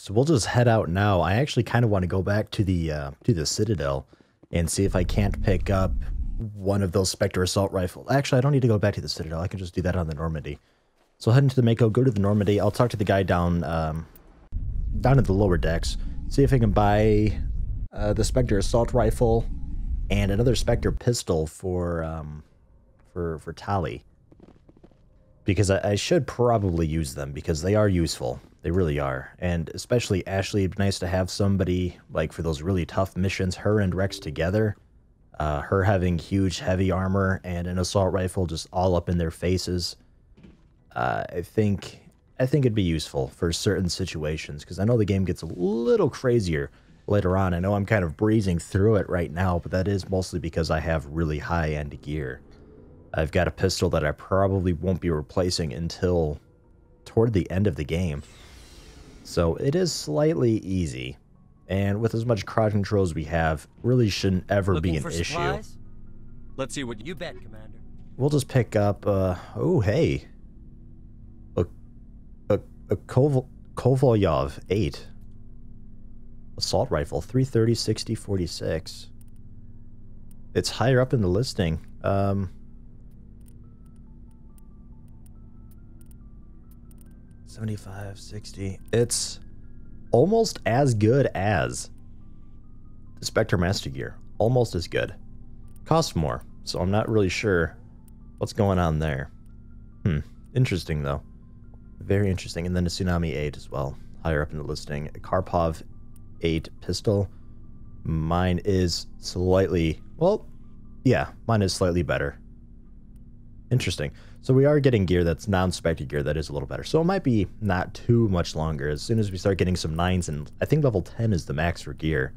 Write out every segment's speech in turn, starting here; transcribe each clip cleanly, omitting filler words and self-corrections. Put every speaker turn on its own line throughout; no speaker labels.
So we'll just head out now. I actually kind of want to go back to the Citadel and see if I can't pick up one of those Spectre assault rifles. Actually, I don't need to go back to the Citadel. I can just do that on the Normandy. So head into the Mako, go to the Normandy. I'll talk to the guy down down at the lower decks. See if I can buy the Spectre assault rifle and another Spectre pistol for Tali. Because I should probably use them because they are useful. They really are. And especially Ashley, it'd be nice to have somebody, like, for those really tough missions, her and Rex together. Her having huge, heavy armor and an assault rifle just all up in their faces. I think it'd be useful for certain situations, because I know the game gets a little crazier later on. I know I'm kind of breezing through it right now, but that is mostly because I have really high-end gear. I've got a pistol that I probably won't be replacing until toward the end of the game. So it is slightly easy. And with as much crowd control as we have, really shouldn't ever be an issue.
Supplies? Let's see what you bet, Commander.
We'll just pick up, oh, hey. A Kovalyov 8. Assault rifle, 330, 60, 46. It's higher up in the listing. 75, 60. It's almost as good as the Spectre Master Gear. Almost as good. Costs more, so I'm not really sure what's going on there. Interesting, though. Very interesting. And then a Tsunami 8 as well. Higher up in the listing. A Karpov 8 pistol. Mine is slightly... Well, yeah, mine is slightly better. Interesting. So we are getting gear that's non-Spectre gear that is a little better. So it might be not too much longer. As soon as we start getting some 9s, and I think level 10 is the max for gear.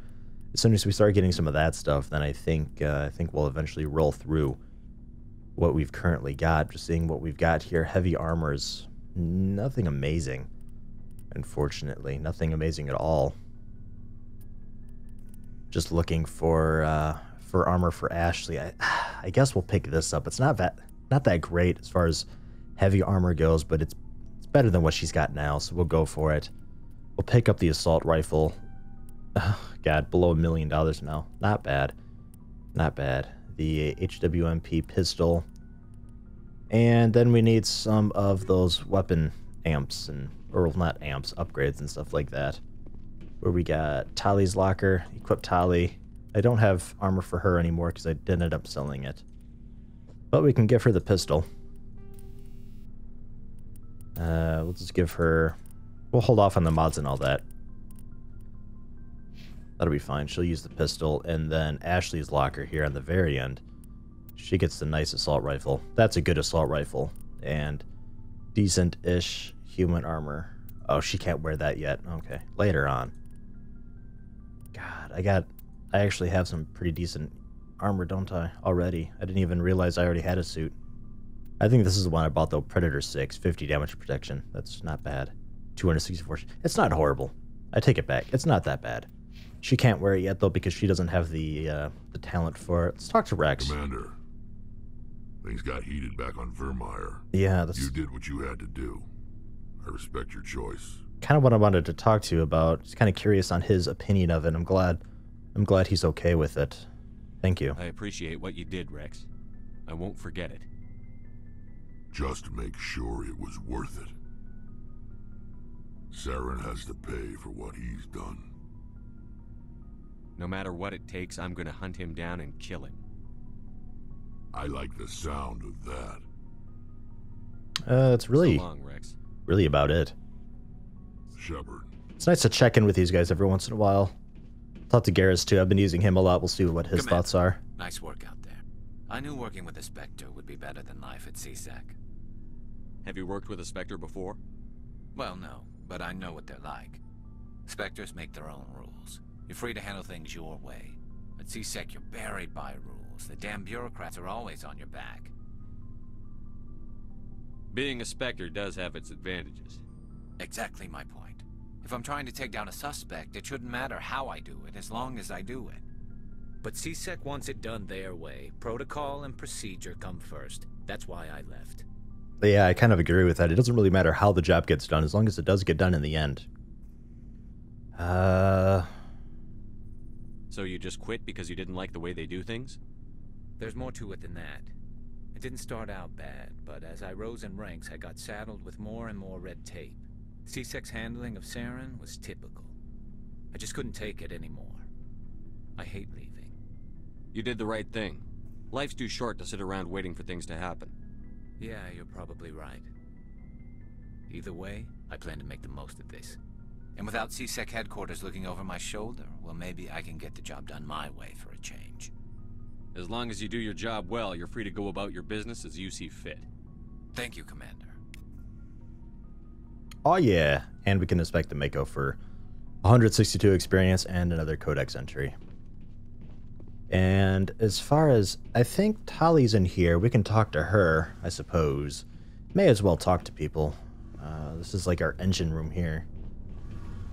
As soon as we start getting some of that stuff, then I think we'll eventually roll through what we've currently got. Just seeing what we've got here. Heavy armors. Nothing amazing. Unfortunately. Nothing amazing at all. Just looking for armor for Ashley. I guess we'll pick this up. It's not that great as far as heavy armor goes, but it's better than what she's got now, so we'll go for it. We'll pick up the assault rifle. God, below $1 million now. Not bad. Not bad. The HWMP pistol. And then we need some of those weapon amps, or not amps, upgrades and stuff like that. Where we got Tali's locker, equip Tali. I don't have armor for her anymore because I did end up selling it. But we can give her the pistol. We'll just give her... We'll hold off on the mods and all that. That'll be fine. She'll use the pistol, and then Ashley's locker here on the very end. She gets the nice assault rifle. That's a good assault rifle. And decent-ish human armor. Oh, she can't wear that yet. Okay, later on. God, I actually have some pretty decent armor, don't I, already? I didn't even realize I already had a suit. I think this is the one I bought, though. Predator 6, 50 damage protection. That's not bad. 264. It's not horrible. I take it back. It's not that bad. She can't wear it yet, though, because she doesn't have the talent for it. Let's talk to Rex.
Commander, things got heated back on Vermeer.
Yeah, that's...
You did what you had to do. I respect your choice.
Kind of what I wanted to talk to you about. Just kind of curious on his opinion of it. I'm glad he's okay with it. Thank you.
I appreciate what you did, Rex. I won't forget it.
Just make sure it was worth it. Saren has to pay for what he's done.
No matter what it takes, I'm gonna hunt him down and kill him.
I like the sound of that.
That's really,
so long, Rex.
Really about it.
Shepard.
It's nice to check in with these guys every once in a while. Talk to Garrus too. I've been using him a lot. We'll see what his thoughts are.
Nice work out there. I knew working with a Spectre would be better than life at CSEC.
Have you worked with a Spectre before?
Well, no, but I know what they're like. Spectres make their own rules. You're free to handle things your way. At CSEC, you're buried by rules. The damn bureaucrats are always on your back.
Being a Spectre does have its advantages.
Exactly my point. If I'm trying to take down a suspect, it shouldn't matter how I do it, as long as I do it.
But CSEC wants it done their way. Protocol and procedure come first. That's why I left.
Yeah, I kind of agree with that. It doesn't really matter how the job gets done, as long as it does get done in the end.
So you just quit because you didn't like the way they do things?
There's more to it than that. It didn't start out bad, but as I rose in ranks, I got saddled with more and more red tape. C-Sec's handling of Saren was typical. I just couldn't take it anymore. I hate leaving.
You did the right thing. Life's too short to sit around waiting for things to happen.
Yeah, you're probably right. Either way, I plan to make the most of this.
And without C-Sec headquarters looking over my shoulder, well, maybe I can get the job done my way for a change.
As long as you do your job well, you're free to go about your business as you see fit.
Thank you, Commander.
Oh yeah, and we can inspect the Mako for 162 experience and another codex entry. And as far as, I think Tali's in here, we can talk to her, I suppose. May as well talk to people. This is like our engine room here.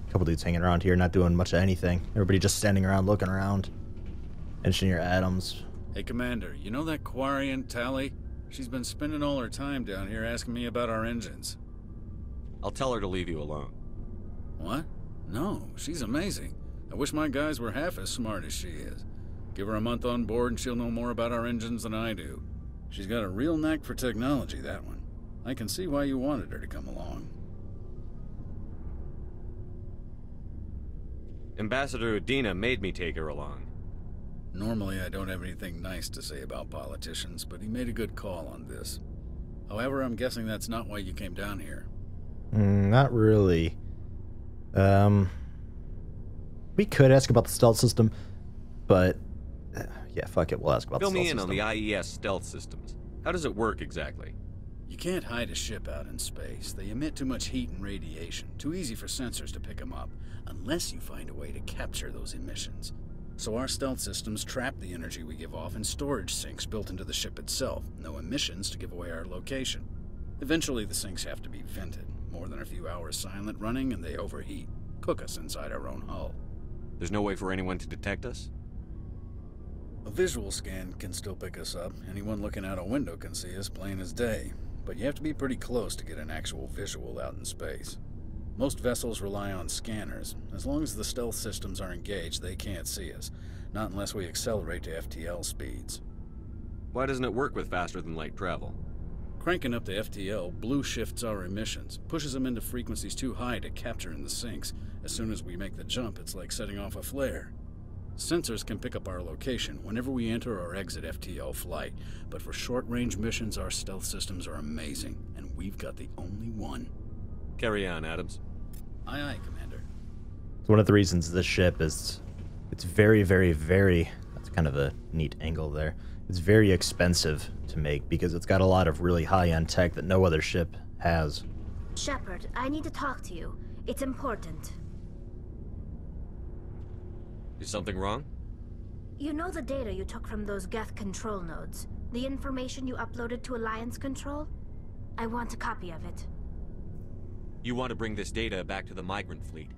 A couple dudes hanging around here, not doing much of anything. Everybody just standing around, looking around. Engineer Adams.
Hey, Commander, you know that Quarian, Tali? She's been spending all her time down here asking me about our engines.
I'll tell her to leave you alone.
What? No, she's amazing. I wish my guys were half as smart as she is. Give her a month on board and she'll know more about our engines than I do. She's got a real knack for technology, that one. I can see why you wanted her to come along.
Ambassador Udina made me take her along.
Normally, I don't have anything nice to say about politicians, but he made a good call on this. However, I'm guessing that's not why you came down here.
Not really. We could ask about the stealth system, but yeah, fuck it, we'll ask about
Fill
the stealth
me in
system.
on the IES stealth systems. How does it work exactly?
You can't hide a ship out in space. They emit too much heat and radiation. Too easy for sensors to pick them up, unless you find a way to capture those emissions. So our stealth systems trap the energy we give off in storage sinks built into the ship itself. No emissions to give away our location. Eventually the sinks have to be vented. More than a few hours silent running and they overheat. Cook us inside our own hull.
There's no way for anyone to detect us?
A visual scan can still pick us up. Anyone looking out a window can see us plain as day. But you have to be pretty close to get an actual visual out in space. Most vessels rely on scanners. As long as the stealth systems are engaged, they can't see us. Not unless we accelerate to FTL speeds.
Why doesn't it work with faster than light travel?
Cranking up to FTL blue shifts our emissions, pushes them into frequencies too high to capture in the sinks. As soon as we make the jump, it's like setting off a flare. Sensors can pick up our location whenever we enter or exit FTL flight, but for short-range missions, our stealth systems are amazing, and we've got the only one.
Carry on, Adams.
Aye, aye, Commander.
It's one of the reasons this ship is, it's very, very, very, that's kind of a neat angle there. It's very expensive to make because it's got a lot of really high-end tech that no other ship has.
Shepard, I need to talk to you. It's important.
Is something wrong?
You know the data you took from those Geth control nodes? The information you uploaded to Alliance Control? I want a copy of it.
You want to bring this data back to the migrant fleet?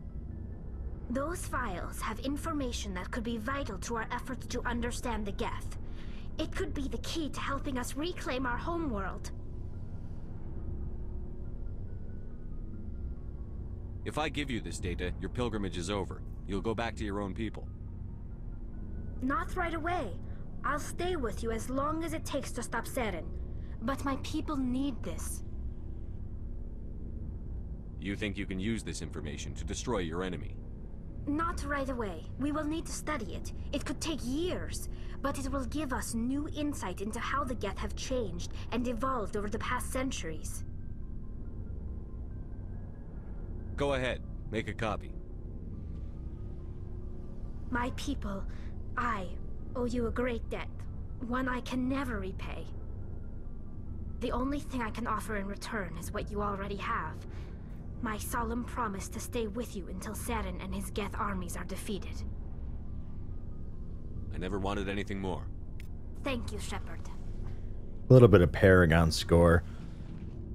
Those files have information that could be vital to our efforts to understand the Geth. It could be the key to helping us reclaim our homeworld.
If I give you this data, your pilgrimage is over. You'll go back to your own people.
Not right away. I'll stay with you as long as it takes to stop Saren. But my people need this.
You think you can use this information to destroy your enemy?
Not right away. We will need to study it. It could take years, but it will give us new insight into how the Geth have changed and evolved over the past centuries.
Go ahead. Make a copy.
My people, I owe you a great debt. One I can never repay. The only thing I can offer in return is what you already have. My solemn promise to stay with you until Saren and his Geth armies are defeated.
I never wanted anything more.
Thank you, Shepard.
A little bit of Paragon score.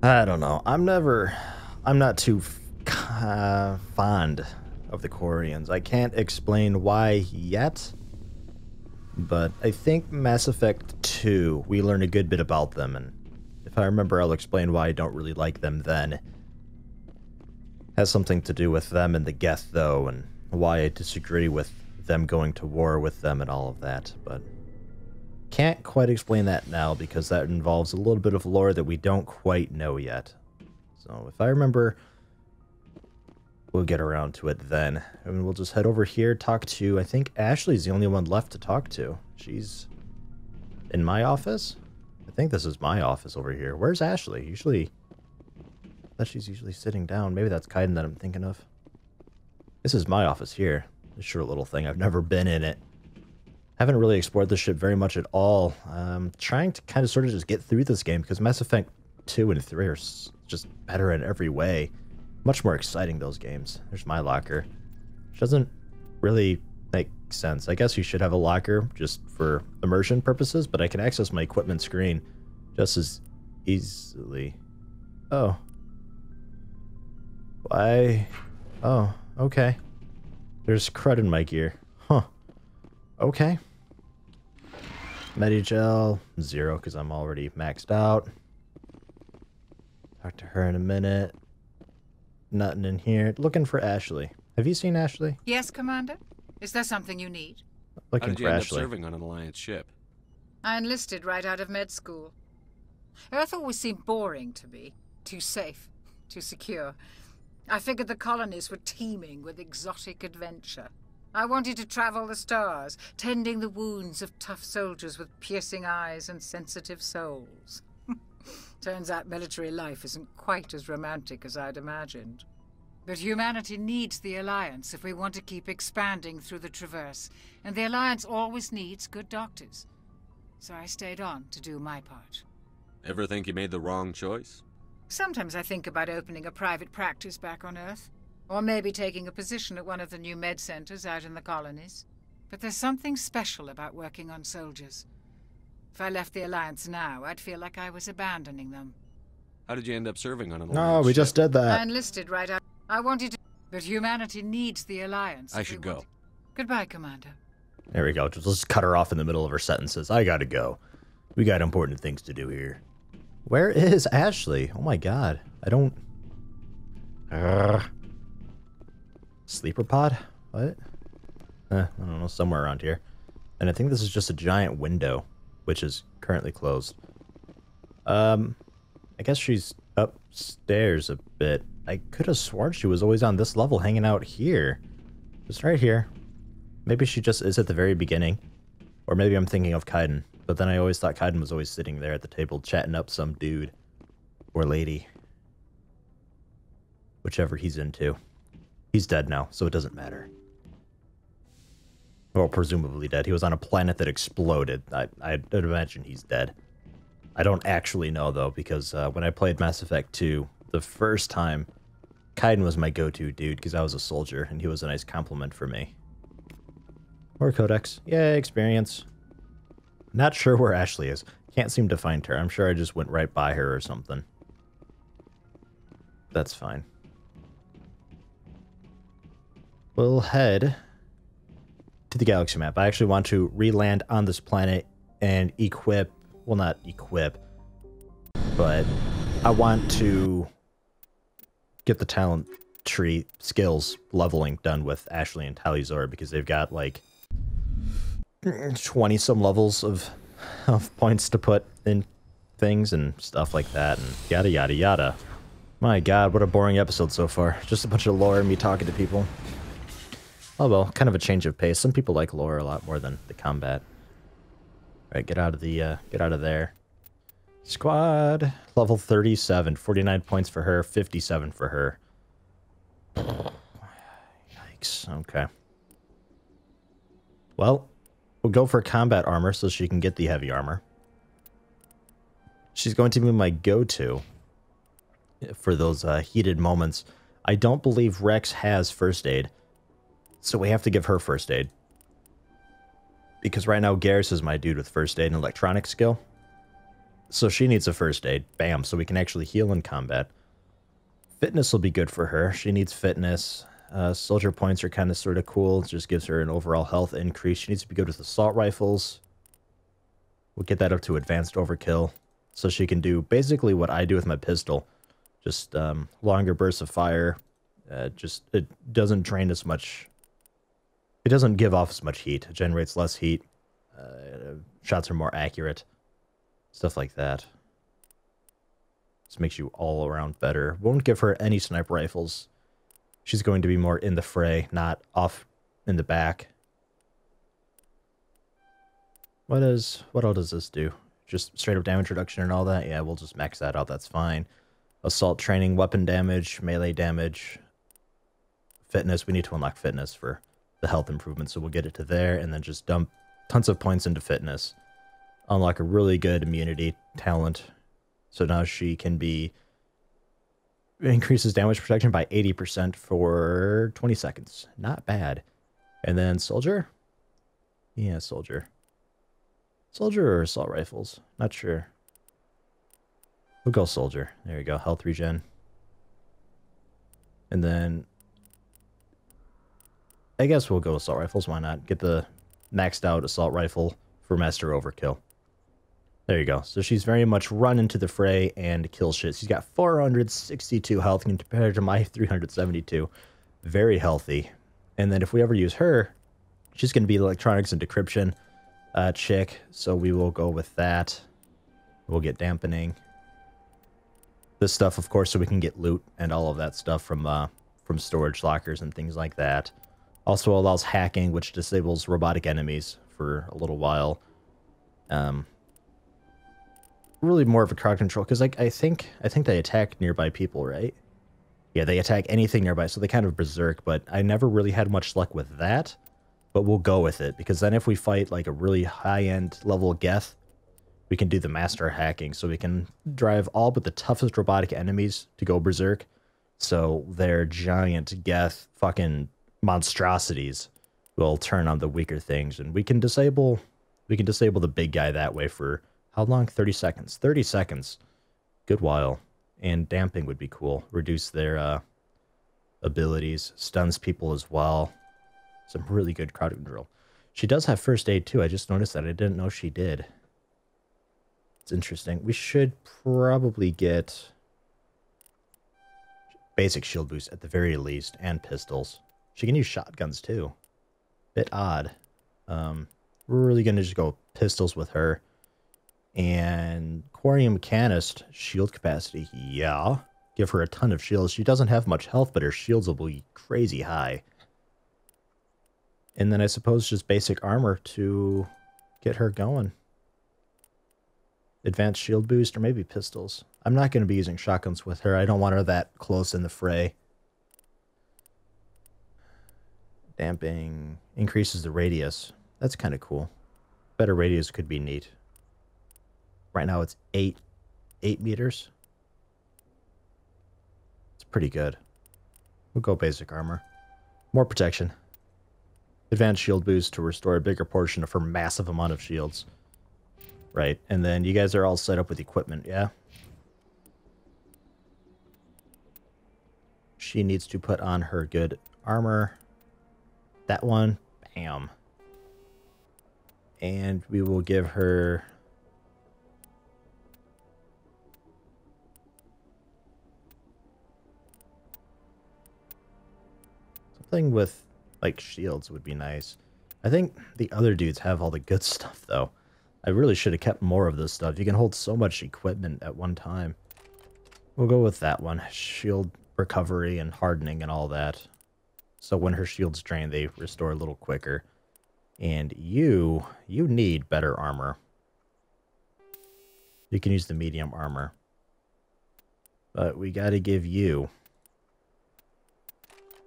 I don't know. I'm not too fond of the Quarians. I can't explain why yet, but I think Mass Effect 2, we learn a good bit about them, and if I remember, I'll explain why I don't really like them then. Has something to do with them and the Geth, though, and why I disagree with them going to war with them and all of that, but can't quite explain that now because that involves a little bit of lore that we don't quite know yet. So if I remember, we'll get around to it then. And we'll just head over here, talk to, I think Ashley's the only one left to talk to. She's in my office? I think this is my office over here. Where's Ashley? I thought she's usually sitting down. Maybe that's Kaiden that I'm thinking of. This is my office here. This short little thing. I've never been in it. Haven't really explored this ship very much at all. Trying to kind of sort of just get through this game because Mass Effect 2 and 3 are just better in every way. Much more exciting, those games. There's my locker. Which doesn't really make sense. I guess you should have a locker just for immersion purposes, but I can access my equipment screen just as easily. Oh. Why? Oh, okay. There's crud in my gear. Huh. Okay. Medigel, 0 because I'm already maxed out. Talk to her in a minute. Nothing in here. Looking for Ashley. Have you seen Ashley?
Yes, Commander? Is there something you need?
How
Looking
did
for
you end up
Ashley.
serving on an Alliance ship?
I enlisted right out of med school. Earth always seemed boring to me. Too safe. Too secure. I figured the colonies were teeming with exotic adventure. I wanted to travel the stars, tending the wounds of tough soldiers with piercing eyes and sensitive souls. Turns out military life isn't quite as romantic as I'd imagined. But humanity needs the Alliance if we want to keep expanding through the Traverse, and the Alliance always needs good doctors. So I stayed on to do my part.
Ever think you made the wrong choice?
Sometimes I think about opening a private practice back on Earth, or maybe taking a position at one of the new med centers out in the colonies. But there's something special about working on soldiers. If I left the Alliance now, I'd feel like I was abandoning them.
How did you end up serving on an
No,
Alliance
we
ship?
just did
I
that.
enlisted right out. I wanted to, but humanity needs the Alliance.
I
if we
should
want
go.
to- Goodbye, Commander.
There we go. Just cut her off in the middle of her sentences. I gotta go. We got important things to do here. Where is Ashley? Oh my god. I don't... Sleeper pod? What? I don't know. Somewhere around here. And I think this is just a giant window, which is currently closed. I guess she's upstairs a bit. I could have sworn she was always on this level hanging out here. Just right here. Maybe she just is at the very beginning. Or maybe I'm thinking of Kaiden. But then I always thought Kaiden was always sitting there at the table chatting up some dude. Or lady. Whichever he's into. He's dead now, so it doesn't matter. Well, presumably dead. He was on a planet that exploded. I'd imagine he's dead. I don't actually know, though, because when I played Mass Effect 2, the first time, Kaiden was my go-to dude, because I was a soldier, and he was a nice compliment for me. Or Codex. Yay, experience. Not sure where Ashley is. Can't seem to find her. I'm sure I just went right by her or something. That's fine. We'll head to the galaxy map. I actually want to re-land on this planet and equip... Well, not equip, but I want to get the talent tree skills leveling done with Ashley and Talizor because they've got like 20 some levels of points to put in things and stuff like that and yada yada yada. My god, what a boring episode so far. Just a bunch of lore and me talking to people. Oh well, kind of a change of pace. Some people like lore a lot more than the combat. Alright, get out of there. Squad, level 37, 49 points for her, 57 for her. Yikes, okay. Well, we'll go for combat armor so she can get the heavy armor. She's going to be my go-to for those heated moments. I don't believe Rex has first aid, so we have to give her first aid. Because right now, Garrus is my dude with first aid and electronic skill. So she needs a first aid. Bam. So we can actually heal in combat. Fitness will be good for her. She needs fitness. Soldier points are kind of sort of cool. It just gives her an overall health increase. She needs to be good with assault rifles. We'll get that up to advanced overkill. So she can do basically what I do with my pistol. Just longer bursts of fire. It doesn't drain as much doesn't give off as much heat. It generates less heat. Shots are more accurate. Stuff like that. This makes you all around better. Won't give her any sniper rifles. She's going to be more in the fray, not off in the back. What all does this do? Just straight up damage reduction and all that? Yeah, we'll just max that out. That's fine. Assault training, weapon damage, melee damage, fitness. We need to unlock fitness for the health improvement, so we'll get it to there and then just dump tons of points into fitness. Unlock a really good immunity talent. So now she can be... increases damage protection by 80% for 20 seconds. Not bad. And then soldier? Yeah, soldier. Soldier or assault rifles? Not sure. We'll go soldier. There you go. Health regen. And then... I guess we'll go assault rifles. Why not? Get the maxed out assault rifle for Master Overkill. There you go. So she's very much run into the fray and kill shit. She's got 462 health compared to my 372. Very healthy. And then if we ever use her, she's going to be electronics and decryption chick. So we will go with that. We'll get dampening. This stuff, of course, so we can get loot and all of that stuff from storage lockers and things like that. Also allows hacking, which disables robotic enemies for a little while. Really more of a crowd control, because I think they attack nearby people, right? Yeah, they attack anything nearby, so they kind of berserk, but I never really had much luck with that. But we'll go with it, because then if we fight like a really high-end level Geth, we can do the master hacking, so we can drive all but the toughest robotic enemies to go berserk. So their giant Geth fucking monstrosities will turn on the weaker things, and we can disable the big guy that way for how long? 30 seconds. 30 seconds. Good while. And damping would be cool. Reduce their abilities. Stuns people as well. Some really good crowd control. She does have first aid too. I just noticed that. I didn't know she did. It's interesting. We should probably get basic shield boost at the very least, and pistols. She can use shotguns too. Bit odd. We're really gonna just go pistols with her. And Quarium Canist, shield capacity, yeah. Give her a ton of shields. She doesn't have much health, but her shields will be crazy high. And then I suppose just basic armor to get her going. Advanced shield boost, or maybe pistols. I'm not going to be using shotguns with her. I don't want her that close in the fray. Damping increases the radius. That's kind of cool. Better radius could be neat. Right now it's 8 meters. It's pretty good. We'll go basic armor. More protection. Advanced shield boost to restore a bigger portion of her massive amount of shields. Right, and then you guys are all set up with equipment, yeah? She needs to put on her good armor. That one, bam. And we will give her... something with, like, shields would be nice. I think the other dudes have all the good stuff, though. I really should have kept more of this stuff. You can hold so much equipment at one time. We'll go with that one. Shield recovery and hardening and all that. So when her shields drain, they restore a little quicker. And you need better armor. You can use the medium armor. But we gotta give you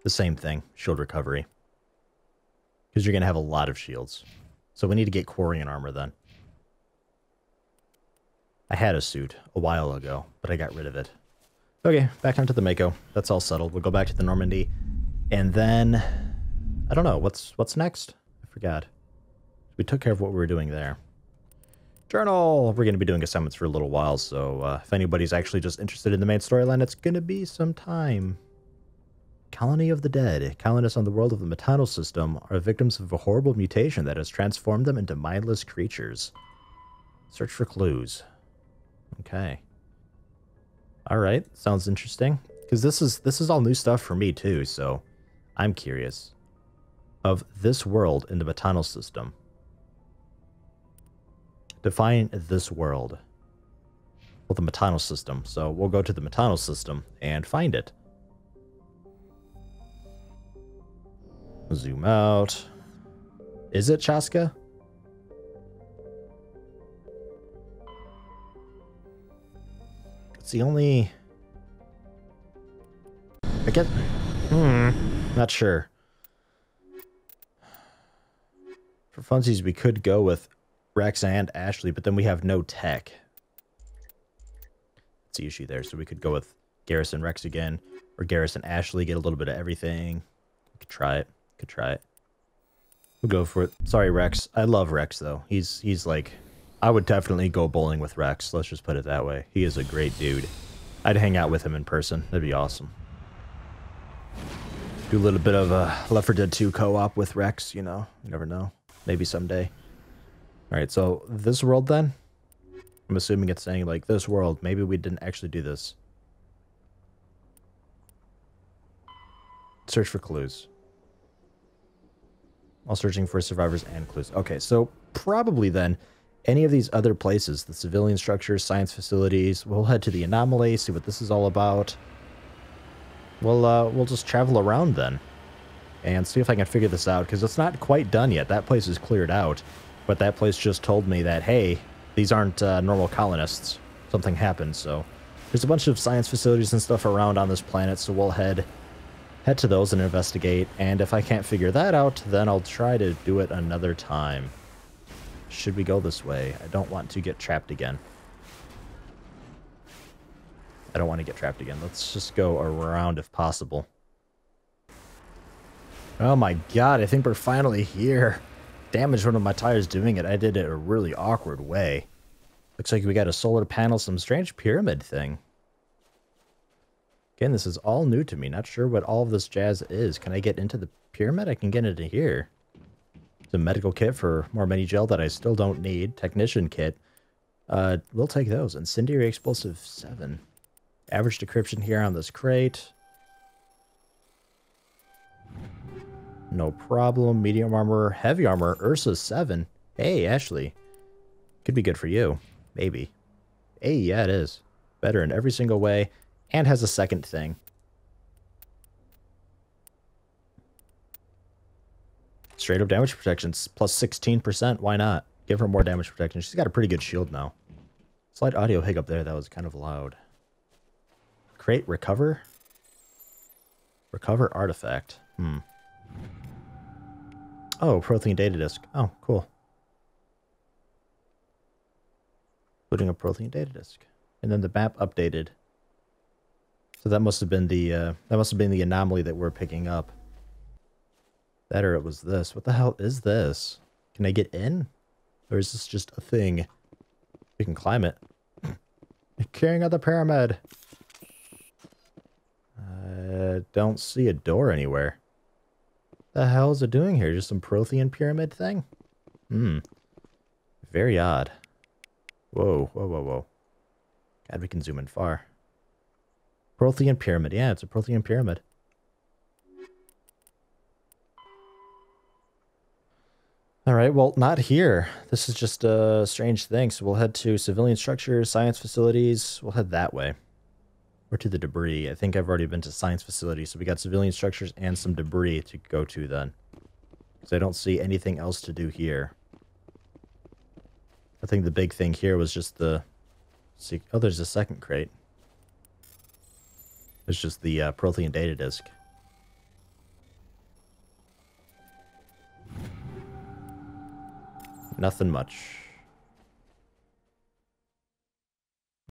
the same thing, shield recovery. Because you're gonna have a lot of shields. So we need to get Quarian armor then. I had a suit a while ago, but I got rid of it. Okay, back onto the Mako. That's all settled. We'll go back to the Normandy. And then... I don't know. What's next? I forgot. We took care of what we were doing there. Journal! We're going to be doing assignments for a little while, so if anybody's actually just interested in the main storyline, it's going to be some time. Colony of the Dead. Colonists on the world of the Metano system are victims of a horrible mutation that has transformed them into mindless creatures. Search for clues. Okay. Alright, sounds interesting. Because this is all new stuff for me too, so I'm curious. of this world in the Batonal system. Define this world. Well, the Batonal system. So we'll go to the Batonal system and find it. Zoom out. Is it Chaska? It's the only... I get... Not sure. For funsies, we could go with Rex and Ashley, but then we have no tech. That's the issue there. So we could go with Garrison Rex again, or Garrison Ashley, get a little bit of everything. We could try it. Could try it. We'll go for it. Sorry, Rex. I love Rex, though. He's like... I would definitely go bowling with Rex. Let's just put it that way. He is a great dude. I'd hang out with him in person. That'd be awesome. Do a little bit of Left 4 Dead 2 co-op with Rex, you know. You never know. Maybe someday. Alright, so this world then? I'm assuming it's saying, like, this world. Maybe we didn't actually do this. Search for clues. While searching for survivors and clues. Okay, so probably then, any of these other places, the civilian structures, science facilities, we'll head to the anomaly, see what this is all about. We'll just travel around then. And see if I can figure this out, because it's not quite done yet. That place is cleared out. But that place just told me that, hey, these aren't normal colonists. Something happened, so... There's a bunch of science facilities and stuff around on this planet, so we'll head to those and investigate. And if I can't figure that out, then I'll try to do it another time. Should we go this way? I don't want to get trapped again. I don't want to get trapped again. Let's just go around if possible. Oh my god, I think we're finally here. Damaged one of my tires doing it. I did it a really awkward way. Looks like we got a solar panel, some strange pyramid thing. Again, this is all new to me. Not sure what all of this jazz is. Can I get into the pyramid? I can get into here. It's a medical kit for more mini gel that I still don't need. Technician kit. We'll take those. Incendiary explosive 7. Average decryption here on this crate. No problem. Medium armor, heavy armor, Ursa 7. Hey, Ashley. Could be good for you. Maybe. Hey, yeah, it is. Better in every single way. And has a second thing. Straight up damage protection. Plus 16%. Why not? Give her more damage protection. She's got a pretty good shield now. Slight audio hiccup there. That was kind of loud. Crate recover? Recover artifact. Oh, Prothean data disk. Oh, cool. Putting a Prothean data disk. And then the map updated. So that must have been the anomaly that we're picking up. That or it was this. What the hell is this? Can I get in? Or is this just a thing? We can climb it. King of the pyramid. Don't see a door anywhere. The hell is it doing here? Just some Prothean pyramid thing? Very odd. Whoa, whoa, whoa, whoa. God, we can zoom in far. Prothean pyramid. Yeah, it's a Prothean pyramid. Alright, well, not here. This is just a strange thing. So we'll head to civilian structures, science facilities. We'll head that way. Or to the debris. I think I've already been to science facilities. So we got civilian structures and some debris to go to then. Because I don't see anything else to do here. I think the big thing here was just the... Oh, there's a second crate. It's just the Prothean data disk. Nothing much.